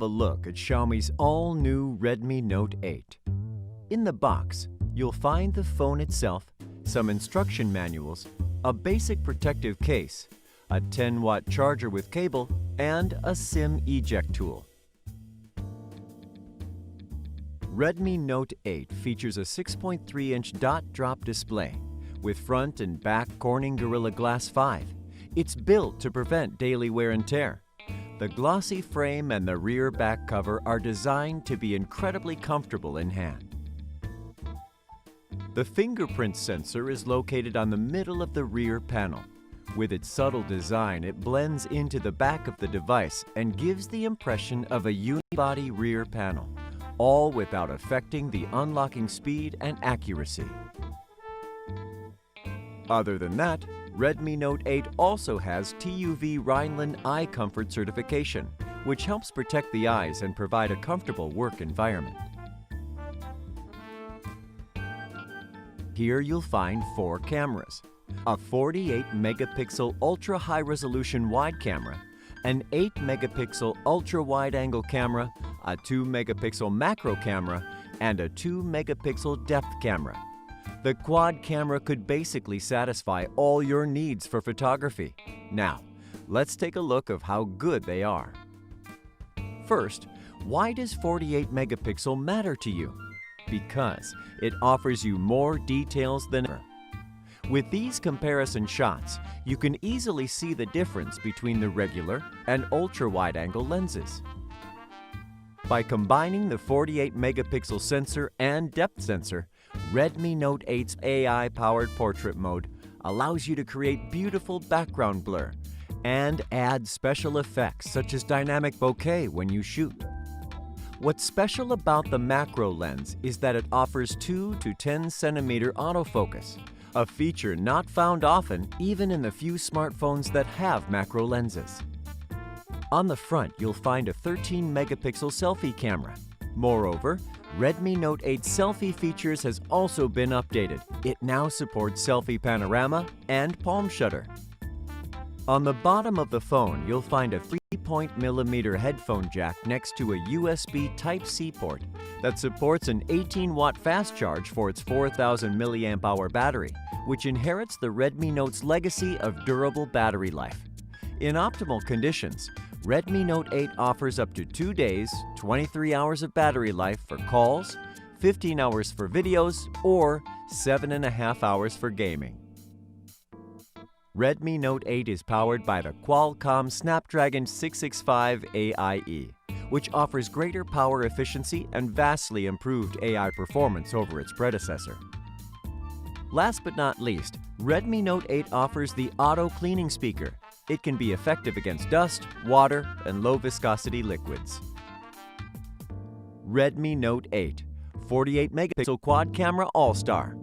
a look at Xiaomi's all-new Redmi Note 8. In the box, you'll find the phone itself, some instruction manuals, a basic protective case, a 10-watt charger with cable, and a SIM eject tool. Redmi Note 8 features a 6.3-inch dot-drop display with front and back Corning Gorilla Glass 5. It's built to prevent daily wear and tear. The glossy frame and the rear back cover are designed to be incredibly comfortable in hand. The fingerprint sensor is located on the middle of the rear panel. With its subtle design, it blends into the back of the device and gives the impression of a unibody rear panel, all without affecting the unlocking speed and accuracy. Other than that, Redmi Note 8 also has TUV Rheinland Eye Comfort certification, which helps protect the eyes and provide a comfortable work environment. Here you'll find 4 cameras: a 48-megapixel ultra-high-resolution wide camera, an 8-megapixel ultra-wide-angle camera, a 2-megapixel macro camera, and a 2-megapixel depth camera. The quad camera could basically satisfy all your needs for photography. Now, let's take a look at how good they are. First, why does 48 megapixel matter to you? Because it offers you more details than ever. With these comparison shots, you can easily see the difference between the regular and ultra-wide-angle lenses. By combining the 48 megapixel sensor and depth sensor, Redmi Note 8's AI-powered portrait mode allows you to create beautiful background blur and add special effects such as dynamic bokeh when you shoot. What's special about the macro lens is that it offers 2 to 10 centimeter autofocus, a feature not found often even in the few smartphones that have macro lenses. On the front, you'll find a 13-megapixel selfie camera. Moreover, Redmi Note 8's selfie features has also been updated. It now supports selfie panorama and palm shutter. On the bottom of the phone, you'll find a 3.mm headphone jack next to a USB Type-C port that supports an 18-watt fast charge for its 4,000 mAh battery, which inherits the Redmi Note's legacy of durable battery life. In optimal conditions, Redmi Note 8 offers up to 2 days, 23 hours of battery life for calls, 15 hours for videos, or 7.5 hours for gaming. Redmi Note 8 is powered by the Qualcomm Snapdragon 665 AIE, which offers greater power efficiency and vastly improved AI performance over its predecessor. Last but not least, Redmi Note 8 offers the auto cleaning speaker. It can be effective against dust, water, and low-viscosity liquids. Redmi Note 8, 48-megapixel quad camera all-star.